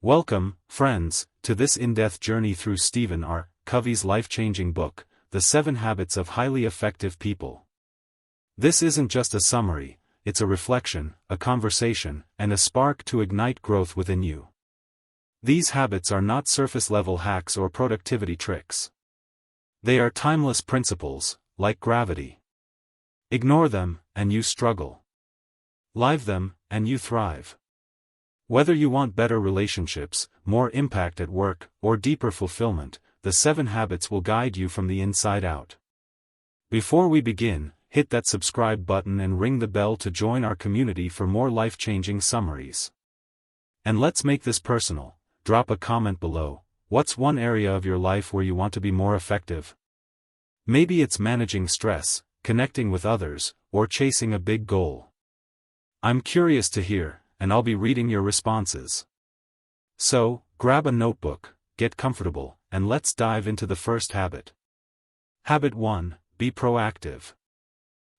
Welcome, friends, to this in-depth journey through Stephen R. Covey's life-changing book, The 7 Habits of Highly Effective People. This isn't just a summary, it's a reflection, a conversation, and a spark to ignite growth within you. These habits are not surface-level hacks or productivity tricks. They are timeless principles, like gravity. Ignore them, and you struggle. Live them, and you thrive. Whether you want better relationships, more impact at work, or deeper fulfillment, the 7 habits will guide you from the inside out. Before we begin, hit that subscribe button and ring the bell to join our community for more life-changing summaries. And let's make this personal. Drop a comment below. What's one area of your life where you want to be more effective? Maybe it's managing stress, connecting with others, or chasing a big goal. I'm curious to hear, and I'll be reading your responses. So, grab a notebook, get comfortable, and let's dive into the first habit. Habit 1, be proactive.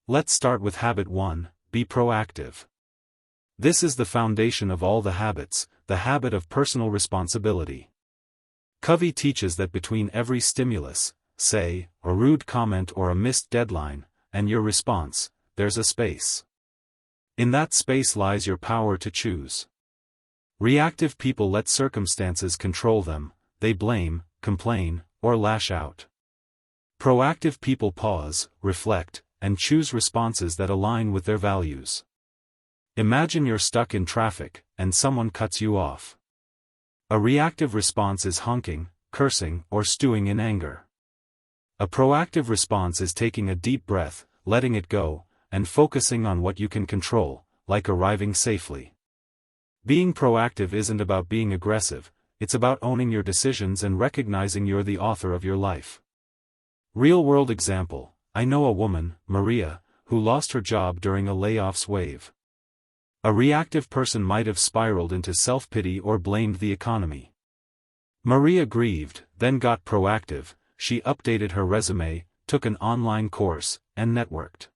Let's start with habit 1, be proactive. This is the foundation of all the habits, the habit of personal responsibility. Covey teaches that between every stimulus, say, a rude comment or a missed deadline, and your response, there's a space. In that space lies your power to choose. Reactive people let circumstances control them, they blame, complain, or lash out. Proactive people pause, reflect, and choose responses that align with their values. Imagine you're stuck in traffic, and someone cuts you off. A reactive response is honking, cursing, or stewing in anger. A proactive response is taking a deep breath, letting it go, and focusing on what you can control, like arriving safely. Being proactive isn't about being aggressive, it's about owning your decisions and recognizing you're the author of your life. Real-world example, I know a woman, Maria, who lost her job during a layoffs wave. A reactive person might have spiraled into self-pity or blamed the economy. Maria grieved, then got proactive. She updated her resume, took an online course, and networked.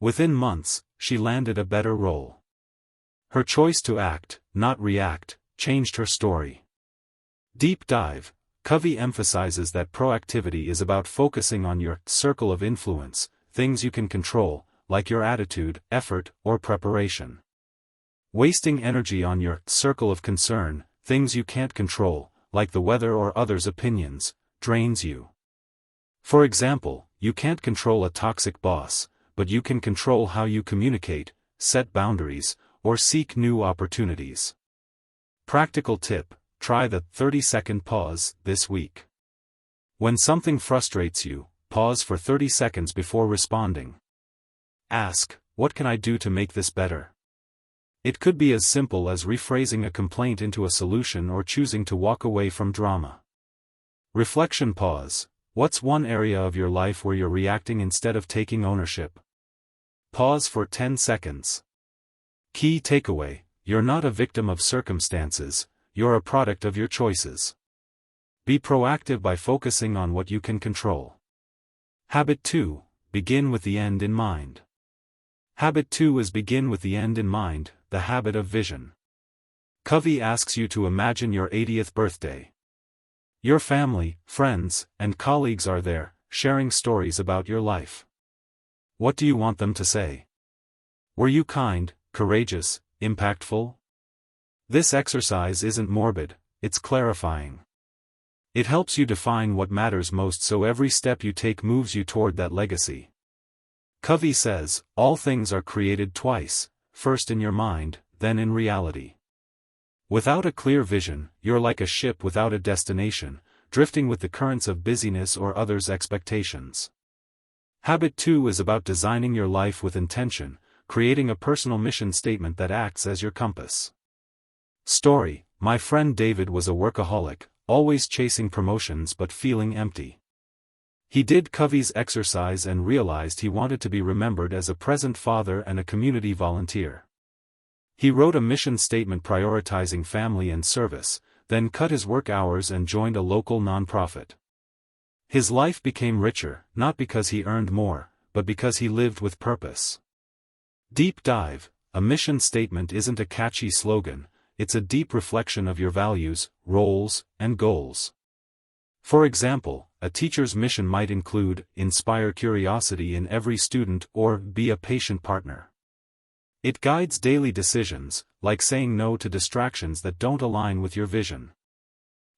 Within months, she landed a better role. Her choice to act, not react, changed her story. Deep dive. Covey emphasizes that proactivity is about focusing on your circle of influence, things you can control, like your attitude, effort, or preparation. Wasting energy on your circle of concern, things you can't control, like the weather or others' opinions, drains you. For example, you can't control a toxic boss, but you can control how you communicate, set boundaries, or seek new opportunities. Practical tip, try the 30-second pause this week. When something frustrates you, pause for 30 seconds before responding. Ask, what can I do to make this better? It could be as simple as rephrasing a complaint into a solution or choosing to walk away from drama. Reflection pause. What's one area of your life where you're reacting instead of taking ownership? Pause for 10 seconds. Key takeaway, you're not a victim of circumstances, you're a product of your choices. Be proactive by focusing on what you can control. Habit 2, begin with the end in mind. Habit 2 is begin with the end in mind, the habit of vision. Covey asks you to imagine your 80th birthday. Your family, friends, and colleagues are there, sharing stories about your life. What do you want them to say? Were you kind, courageous, impactful? This exercise isn't morbid, it's clarifying. It helps you define what matters most so every step you take moves you toward that legacy. Covey says, all things are created twice, first in your mind, then in reality. Without a clear vision, you're like a ship without a destination, drifting with the currents of busyness or others' expectations. Habit 2 is about designing your life with intention, creating a personal mission statement that acts as your compass. Story, my friend David was a workaholic, always chasing promotions but feeling empty. He did Covey's exercise and realized he wanted to be remembered as a present father and a community volunteer. He wrote a mission statement prioritizing family and service, then cut his work hours and joined a local nonprofit. His life became richer, not because he earned more, but because he lived with purpose. Deep dive, a mission statement isn't a catchy slogan, it's a deep reflection of your values, roles, and goals. For example, a teacher's mission might include, inspire curiosity in every student or be a patient partner. It guides daily decisions, like saying no to distractions that don't align with your vision.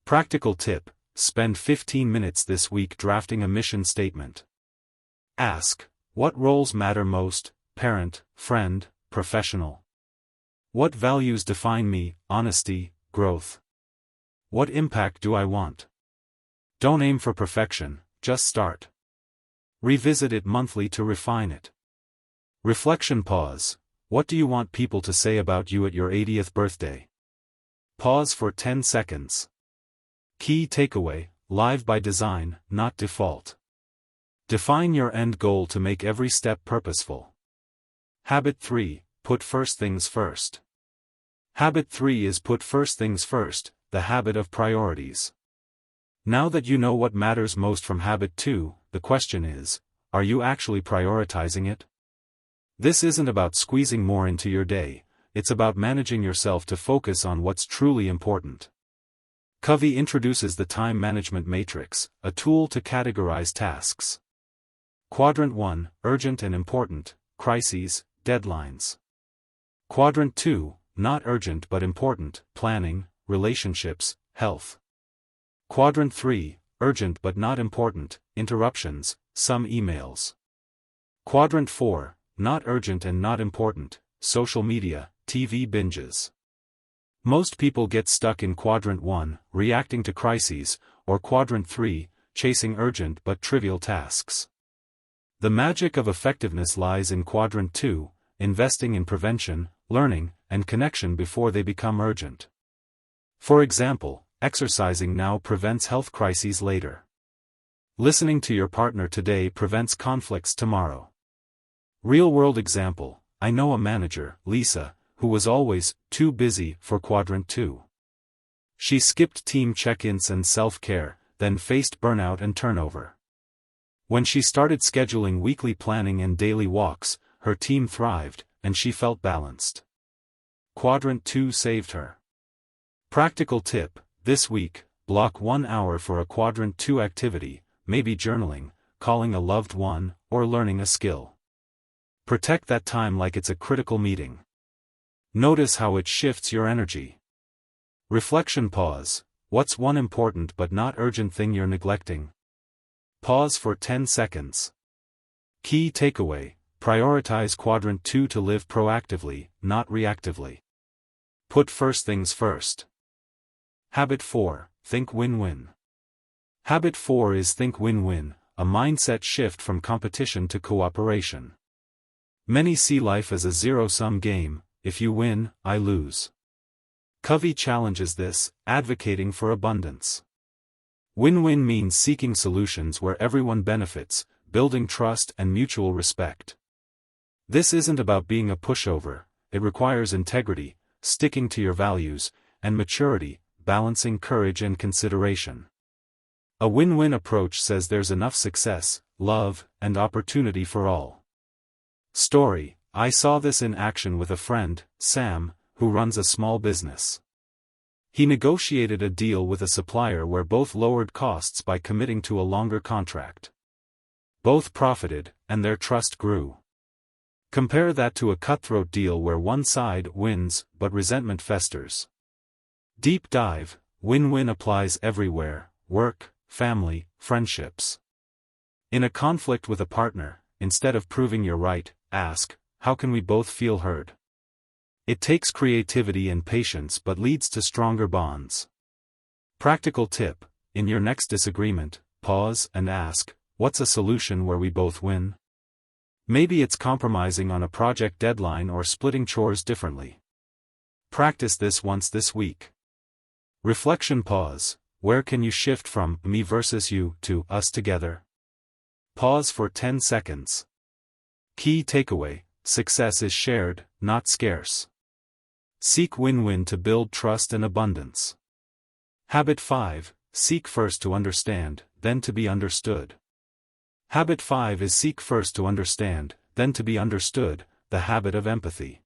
Practical tip: spend 15 minutes this week drafting a mission statement. Ask, what roles matter most: parent, friend, professional? What values define me: honesty, growth? What impact do I want? Don't aim for perfection, just start. Revisit it monthly to refine it. Reflection pause: what do you want people to say about you at your 80th birthday? Pause for 10 seconds. Key takeaway: live by design, not default. Define your end goal to make every step purposeful. Habit 3, put first things first. Habit 3 is put first things first, the habit of priorities. Now that you know what matters most from habit 2, the question is, are you actually prioritizing it? This isn't about squeezing more into your day, it's about managing yourself to focus on what's truly important. Covey introduces the time management matrix, a tool to categorize tasks. Quadrant 1, urgent and important, crises, deadlines. Quadrant 2, not urgent but important, planning, relationships, health. Quadrant 3, urgent but not important, interruptions, some emails. Quadrant 4, not urgent and not important, social media, TV binges. Most people get stuck in Quadrant 1, reacting to crises, or Quadrant 3, chasing urgent but trivial tasks. The magic of effectiveness lies in Quadrant 2, investing in prevention, learning, and connection before they become urgent. For example, exercising now prevents health crises later. Listening to your partner today prevents conflicts tomorrow. Real-world example: I know a manager, Lisa, who was always too busy for Quadrant 2. She skipped team check-ins and self-care, then faced burnout and turnover. When she started scheduling weekly planning and daily walks, her team thrived, and she felt balanced. Quadrant 2 saved her. Practical tip: this week, block 1 hour for a Quadrant 2 activity, maybe journaling, calling a loved one, or learning a skill. Protect that time like it's a critical meeting. Notice how it shifts your energy. Reflection pause: what's one important but not urgent thing you're neglecting? Pause for 10 seconds. Key takeaway: prioritize Quadrant 2 to live proactively, not reactively. Put first things first. Habit 4, think win-win. Habit 4 is think win-win, a mindset shift from competition to cooperation. Many see life as a zero-sum game: if you win, I lose. Covey challenges this, advocating for abundance. Win-win means seeking solutions where everyone benefits, building trust and mutual respect. This isn't about being a pushover, it requires integrity, sticking to your values, and maturity, balancing courage and consideration. A win-win approach says there's enough success, love, and opportunity for all. Story: I saw this in action with a friend, Sam, who runs a small business. He negotiated a deal with a supplier where both lowered costs by committing to a longer contract. Both profited, and their trust grew. Compare that to a cutthroat deal where one side wins, but resentment festers. Deep dive: win-win applies everywhere: work, family, friendships. In a conflict with a partner, instead of proving you're right, ask, how can we both feel heard? It takes creativity and patience but leads to stronger bonds. Practical tip: in your next disagreement, pause and ask, what's a solution where we both win? Maybe it's compromising on a project deadline or splitting chores differently. Practice this once this week. Reflection pause: where can you shift from me versus you to us together? Pause for 10 seconds. Key takeaway: success is shared, not scarce. Seek win-win to build trust and abundance. Habit 5, seek first to understand, then to be understood. Habit 5 is seek first to understand, then to be understood, the habit of empathy.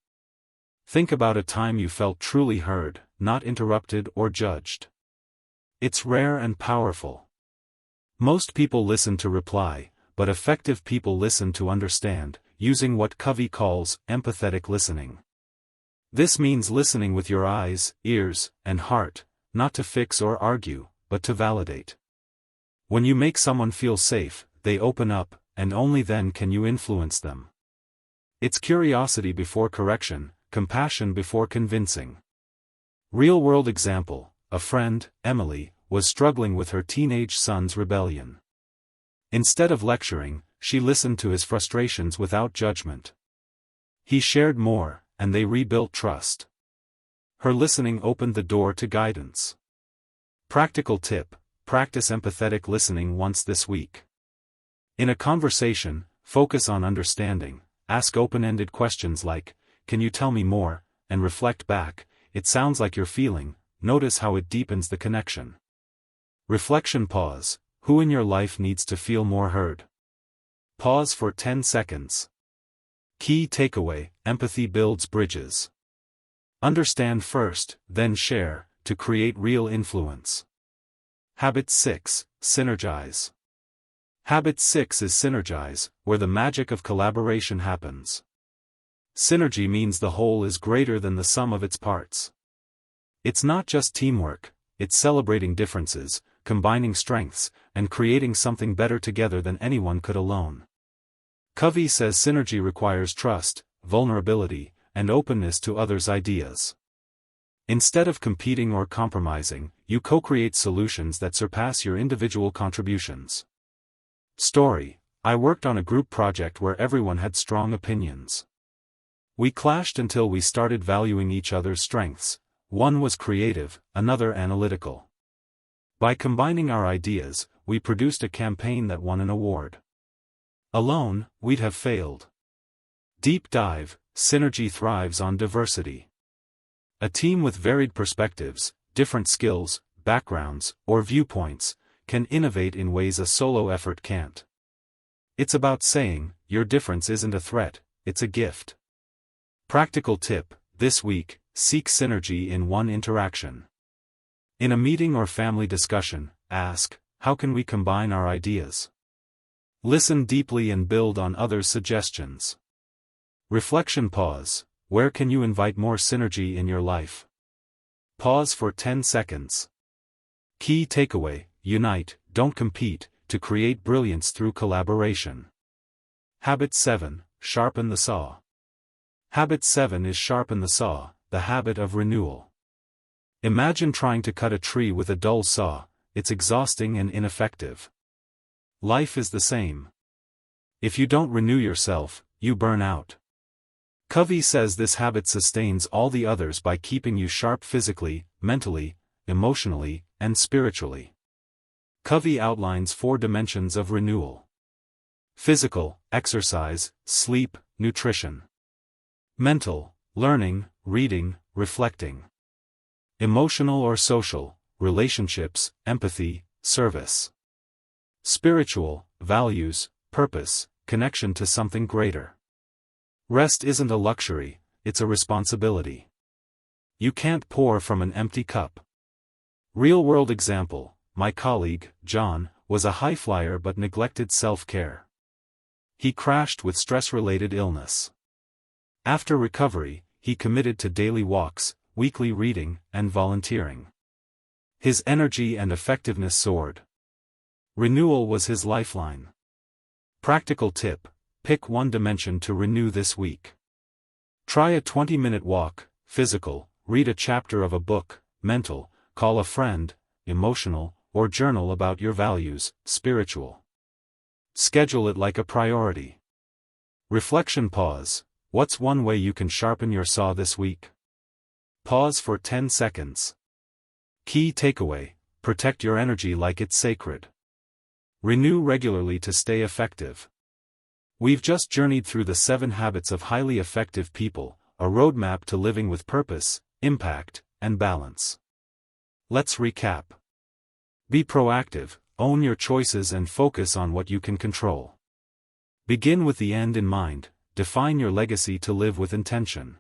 Think about a time you felt truly heard, not interrupted or judged. It's rare and powerful. Most people listen to reply, but effective people listen to understand, using what Covey calls empathetic listening. This means listening with your eyes, ears, and heart, not to fix or argue, but to validate. When you make someone feel safe, they open up, and only then can you influence them. It's curiosity before correction, compassion before convincing. Real-world example: a friend, Emily, was struggling with her teenage son's rebellion. Instead of lecturing, she listened to his frustrations without judgment. He shared more, and they rebuilt trust. Her listening opened the door to guidance. Practical tip: practice empathetic listening once this week. In a conversation, focus on understanding, ask open-ended questions like, "Can you tell me more?" and reflect back, "It sounds like you're feeling." Notice how it deepens the connection. Reflection pause: who in your life needs to feel more heard? Pause for 10 seconds. Key takeaway: empathy builds bridges. Understand first, then share, to create real influence. Habit 6, synergize. Habit 6 is synergize, where the magic of collaboration happens. Synergy means the whole is greater than the sum of its parts. It's not just teamwork, it's celebrating differences, combining strengths, and creating something better together than anyone could alone. Covey says synergy requires trust, vulnerability, and openness to others' ideas. Instead of competing or compromising, you co-create solutions that surpass your individual contributions. Story: I worked on a group project where everyone had strong opinions. We clashed until we started valuing each other's strengths. One was creative, another analytical. By combining our ideas, we produced a campaign that won an award. Alone, we'd have failed. Deep dive: synergy thrives on diversity. A team with varied perspectives, different skills, backgrounds, or viewpoints, can innovate in ways a solo effort can't. It's about saying, your difference isn't a threat, it's a gift. Practical tip: this week, seek synergy in one interaction. In a meeting or family discussion, ask, how can we combine our ideas? Listen deeply and build on others' suggestions. Reflection pause: where can you invite more synergy in your life? Pause for 10 seconds. Key takeaway: unite, don't compete, to create brilliance through collaboration. Habit 7, sharpen the saw. Habit 7 is sharpen the saw, the habit of renewal. Imagine trying to cut a tree with a dull saw. It's exhausting and ineffective. Life is the same. If you don't renew yourself, you burn out. Covey says this habit sustains all the others by keeping you sharp physically, mentally, emotionally, and spiritually. Covey outlines 4 dimensions of renewal: physical, exercise, sleep, nutrition; mental, learning, reading, reflecting; emotional or social, relationships, empathy, service; spiritual, values, purpose, connection to something greater. Rest isn't a luxury, it's a responsibility. You can't pour from an empty cup. Real-world example: my colleague, John, was a high flyer but neglected self-care. He crashed with stress-related illness. After recovery, he committed to daily walks, weekly reading, and volunteering. His energy and effectiveness soared. Renewal was his lifeline. Practical tip: pick one dimension to renew this week. Try a 20-minute walk, physical; read a chapter of a book, mental; call a friend, emotional; or journal about your values, spiritual. Schedule it like a priority. Reflection pause: what's one way you can sharpen your saw this week? Pause for 10 seconds. Key takeaway: protect your energy like it's sacred. Renew regularly to stay effective. We've just journeyed through the 7 habits of highly effective people, a roadmap to living with purpose, impact, and balance. Let's recap. Be proactive, own your choices and focus on what you can control. Begin with the end in mind, define your legacy to live with intention.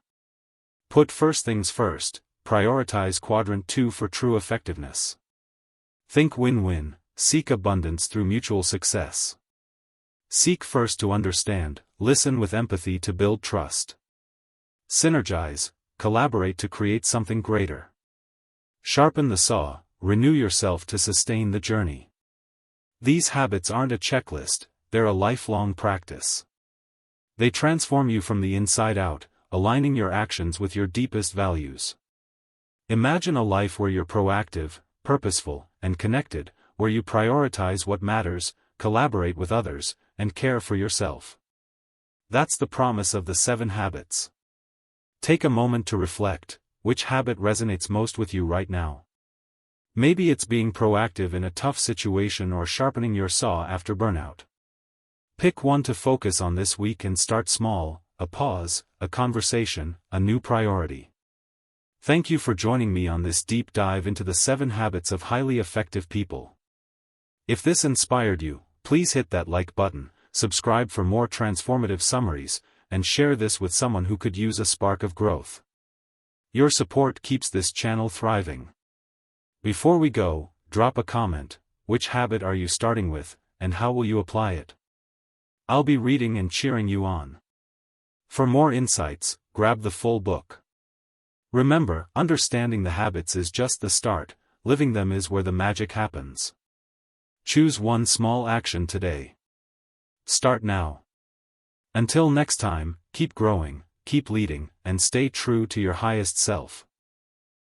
Put first things first, prioritize quadrant 2 for true effectiveness. Think win-win, seek abundance through mutual success. Seek first to understand, listen with empathy to build trust. Synergize, collaborate to create something greater. Sharpen the saw, renew yourself to sustain the journey. These habits aren't a checklist, they're a lifelong practice. They transform you from the inside out, aligning your actions with your deepest values. Imagine a life where you're proactive, purposeful, and connected, where you prioritize what matters, collaborate with others, and care for yourself. That's the promise of the 7 habits. Take a moment to reflect, which habit resonates most with you right now? Maybe it's being proactive in a tough situation or sharpening your saw after burnout. Pick one to focus on this week and start small, a pause, a conversation, a new priority. Thank you for joining me on this deep dive into the 7 habits of highly effective people. If this inspired you, please hit that like button, subscribe for more transformative summaries, and share this with someone who could use a spark of growth. Your support keeps this channel thriving. Before we go, drop a comment. Which habit are you starting with, and how will you apply it? I'll be reading and cheering you on. For more insights, grab the full book. Remember, understanding the habits is just the start, living them is where the magic happens. Choose one small action today. Start now. Until next time, keep growing, keep leading, and stay true to your highest self.